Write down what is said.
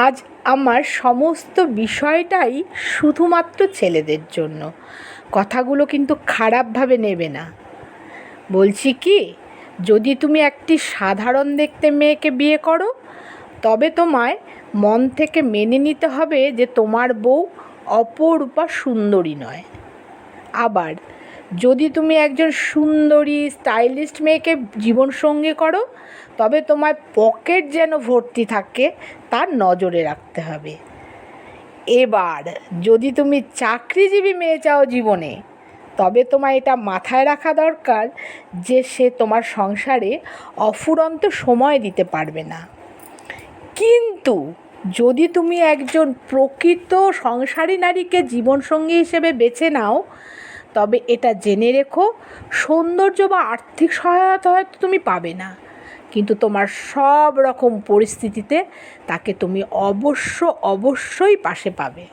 আজ আমার সমস্ত বিষয়টাই শুধুমাত্র ছেলেদের জন্য। কথাগুলো কিন্তু খারাপভাবে নেবে না। বলছি কি, যদি তুমি একটি সাধারণ দেখতে মেয়েকে বিয়ে করো, তবে তোমায় মন থেকে মেনে নিতে হবে যে তোমার বউ অপরূপা সুন্দরী নয়। আবার যদি তুমি একজন সুন্দরী স্টাইলিস্ট মেয়েকে জীবনসঙ্গী করো, তবে তোমার পকেট যেন ভর্তি থাকে তার নজরে রাখতে হবে। এবার যদি তুমি চাকরিজীবী মেয়ে চাও জীবনে, তবে তোমার এটা মাথায় রাখা দরকার যে সে তোমার সংসারে অফুরন্ত সময় দিতে পারবে না। কিন্তু যদি তুমি একজন প্রকৃত সংসারী নারীকে জীবনসঙ্গী হিসেবে বেছে নাও, তবে এটা জেনে রেখো, সৌন্দর্য বা আর্থিক সহায়তা হয়তো তুমি পাবে না, কিন্তু তোমার সব রকম পরিস্থিতিতে তাকে তুমি অবশ্যই পাশে পাবে।